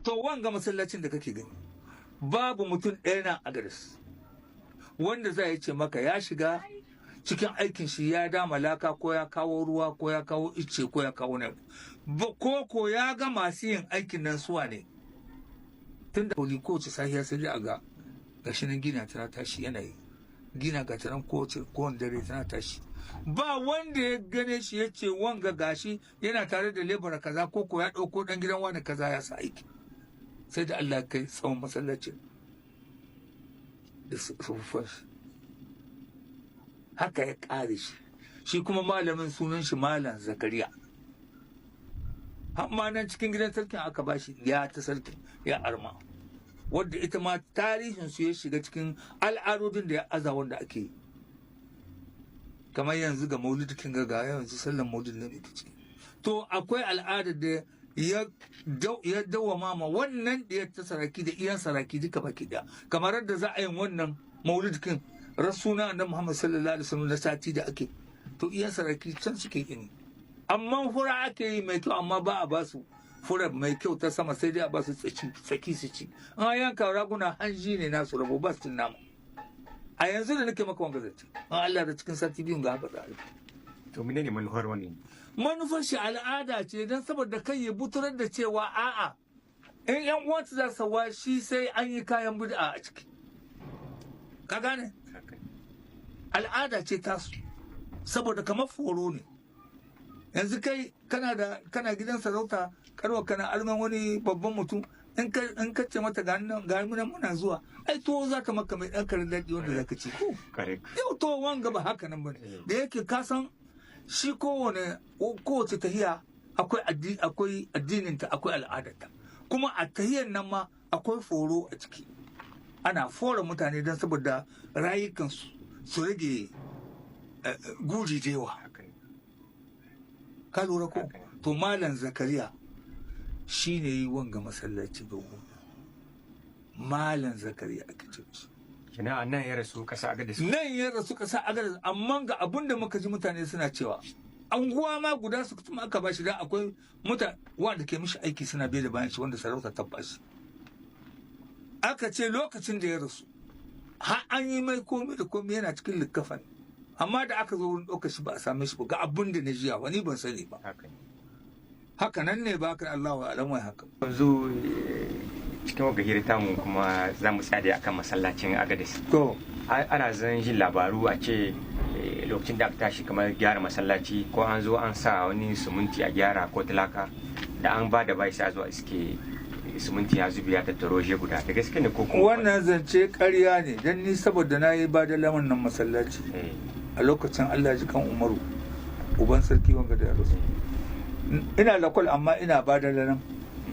to wanga masallacin da kake gani babu mutum ɗaya na agaris wanda zai ce maka ya shiga cikin aikin shi ya dama laka ko ya kawo ruwa ko ya kawo icce ko ya kawo na ko ya ga masu yin aikin nan suwa ne tun da koli kowace sahiya sai a ga gashi nan gina tana tashi yanayi gina ga tanan kowace dare tana tashi ba wanda ya gane shi ya ce wanga gashi yana tare da lebura kaza ko ya ɗauko ɗan gidan wani kaza ya sa aiki sai da Allah kai tsawon masallacin da sufufan shi haka ya ƙare shi kuma malamin sunan shi malam zakariya amma nan cikin gidan sarkin aka bashi ya ta sarkin ya arma wadda ita ma tarihin su ya shiga cikin al'adodin da ya aza wanda ake yi kamar yanzu ga maulidi kin ga yanzu sallan maulidi na ce to akwai al'adar da ya dawama ma wannan da ya ta saraki da iyan saraki duka baki daya kamar yadda za a yi wannan maulidi kin rasuna annabi Muhammad sallallahu alaihi wasallam na sati da ake to iyan saraki can suke yi amma fura ake yi mai kyau amma ba a ba su fura mai kyau ta sama sai dai a ba su tsaki su ci an yanka raguna hanji ne nasu rabo ba su cin nama a yanzu da nake maka wanga zance an Allah da cikin sati biyun ga haka da to menene manufar wannan manufar shi al'ada ce don saboda kai ya buturar da cewa a'a in yan uwansu za su shi sai an yi kayan bid'a a ciki ka gane al'ada ce tasu saboda kamar foro ne yanzu kai kana gidan sarauta karwa kana alman wani babban mutum in ka ce mata ga nan muna zuwa ai to za ka maka mai ɗan karin daɗi wanda za ka ci ko yau to wanga ba haka nan bane da yake ka san shi kowace tahiya akwai addininta akwai al'adarta kuma a tahiyar nan ma akwai foro a ciki ana fora mutane don saboda rayukansu su rage gujijewa ka lura ko to malam zakariya shi ne yi wanga masallaci dogo malam zakariya ake ce shi kina nan ya rasu kasa agadis amma ga abin da muka ji mutane suna cewa anguwa ma guda su kuma aka bashi dan akwai wanda ke mishi aiki suna bai da bayan shi wanda sarauta ta bashi aka ce lokacin da ya rasu har an yi mai komai da komai yana cikin likkafan amma da aka zo wurin ɗaukar shi ba a same shi ba ga abin da na jiya wani ban sani ba haka nan ne ba ka Allah wa alamai haka yanzu cikin wagga hirta mu kuma za mu tsaya akan masallacin agadis to ana zan jin labaru a ce lokacin da aka tashi kamar gyara masallaci ko an zo an sa wani suminti a gyara ko talaka da an ba da bai sai zo iske suminti ya zubi ya tattaro je guda da gaske ne ko kuma wannan zance ƙarya ne dan ni saboda na yi ba da laman nan masallaci a lokacin Allah ji kan Umaru uban sarki wanga da rasu ina lakwal amma ina ba da lanan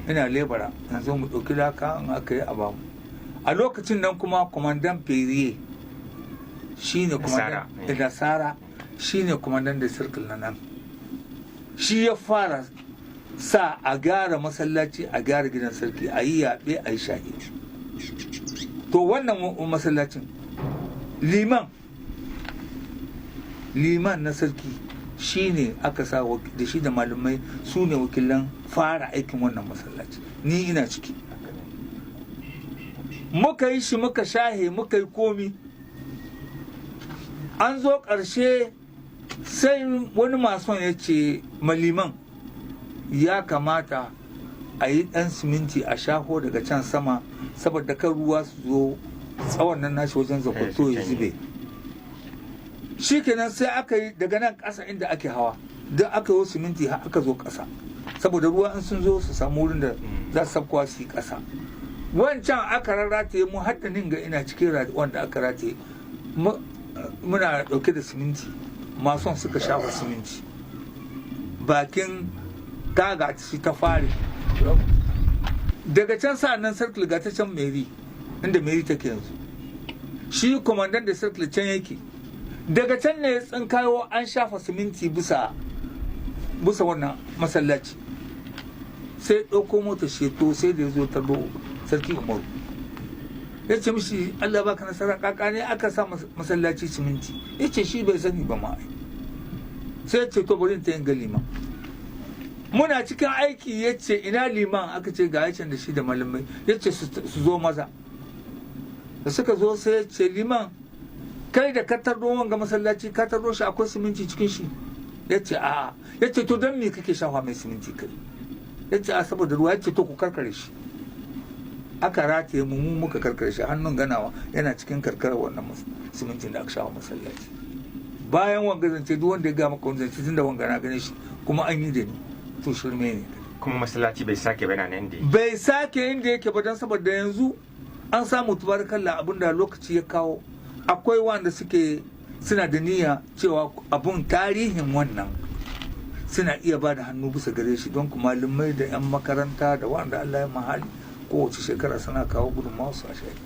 ina lebara yanzu mu ɗauki laka in aka yi a bamu a lokacin nan kuma kwamandan feriye shine kwamandan da sara shine kwamandan da sirkul na nan shi ya fara sa a gyara masallaci a gyara gidan sarki a yi yaɓe a yi shahi to wannan masallacin liman na sarki shi ne aka sa da shi da malamai su ne wakilan fara aikin wannan masallaci ni ina ciki muka yi shi muka shahe muka yi komi an zo ƙarshe sai wani mason ya ce maliman ya kamata a yi ɗan siminti a shaho daga can sama saboda kan ruwa su zo tsawon nan nashi wajen zakwato ya zube shi kenan sai aka yi daga nan ƙasa inda ake hawa don aka yi siminti har aka zo ƙasa saboda ruwa in sun zo su samu wurin da za su sabkowa su yi ƙasa wancan aka rarrataye mu har da ninga ina cikin wanda aka rataye muna ɗauke da siminti mason suka shafa siminti bakin taga shi ta fare daga can sa'an nan circle ga ta can meri inda meri take yanzu shi kwamandan da circle can yake daga can ne tsinkayo an shafa siminti bisa wannan masallaci sai ɗauko mota sheto sai da ya zo ta sarki umaru ya ce mishi Allah baka nasara kaka ne aka sa masallaci siminti ya ce shi bai sani ba ma sai ya ce to bari ta yin galima muna cikin aiki ya ce ina liman, aka ce ga yacin da shi da malamai, ya ce su zo maza. Da suka zo sai ya ce liman kai da ka tardo wanga masallaci ka tardo shi akwai siminti cikin shi? Ya ce a'a. Ya ce to don me kake shafa mai siminti kai? Ya ce a saboda ruwa. Ya ce to ku karkare shi. Aka rataye mu muka karkare shi, hannun ganawa yana cikin karkarar wannan simintin da aka shafa masallaci. Bayan wanga zance duk wanda ya ga maka wani zance tunda wanga na gane shi kuma an yi da ni to shirme ne. Kuma masallaci bai sake ba nan inda bai sake inda yake ba, don saboda yanzu an samu tubarakallah abinda lokaci ya kawo. Akwai wanda suna da niyya cewa abun tarihin wannan suna iya ba da hannu bisa gare shi, don kuma malamai da 'yan makaranta da wanda Allah ya mahali kowace shekara suna kawo gudunmawa su a shaƙi.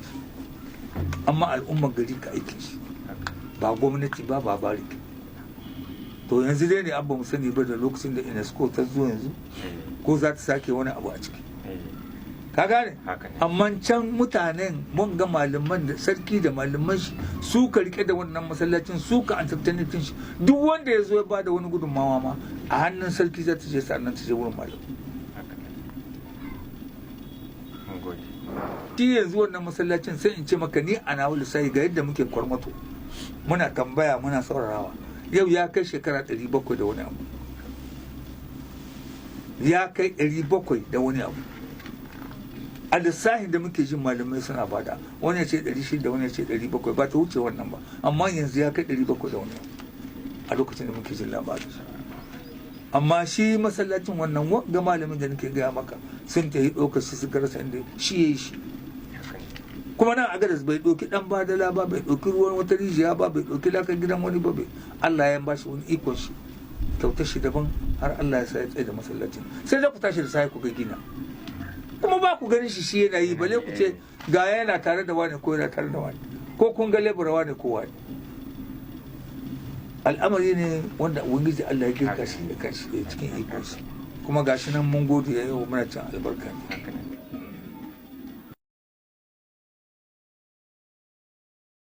Amma al'ummar gari ka aikin shi, ba gwamnati ba bariki. To yanzu dai ne abba mu sani ba da lokacin da UNESCO ta zo yanzu ko za ta sake wani abu a ciki. Ka gane? Amma can mutanen mun ga malaman da sarki da malaman shi su ka rike da wannan masallacin, su ka antabtanitin shi. Duk wanda ya zo ya bada wani gudunmawa ma a hannun sarki za ta je sannan ta je wurin malam. Shi yanzu wannan masallacin sai in ce maka ni a nawa lissafi ga yadda muke kwarmato muna tambaya muna saurarawa, yau ya kai shekara 700 da wani abu. Ya kai 700 da wani abu. A lissafin da muke jin malamai suna bada, wani ya ce 600 wani ya ce 700, ba ta wuce wannan ba, amma yanzu ya kai 700 da wani abu a lokacin da muke jin labarin. Amma shi masallacin wannan ga malamin da nake gaya maka sun ta yi ɗaukar shi suka rasa inda shi ya yi shi. Kuma nan Agadas bai ɗauki ɗan badala ba, bai ɗauki ruwan wata rijiya ba, bai ɗauki lakar gidan wani ba, bai Allah ya ba shi wani ikon shi, kyautar shi daban, har Allah ya sa ya tsaye da masallacin. Sai da ku tashi da sai ku ga gina, kuma ba ku ganin shi yana yi, bale ku ce ga yana tare da wani ko yana tare da wani, ko kun ga lebura wani ko wani. Al'amari ne wanda ubangiji Allah ya girka shi da kanshi cikin ikon shi, kuma gashi nan mun gode ya yi wa muna cin albarka ne.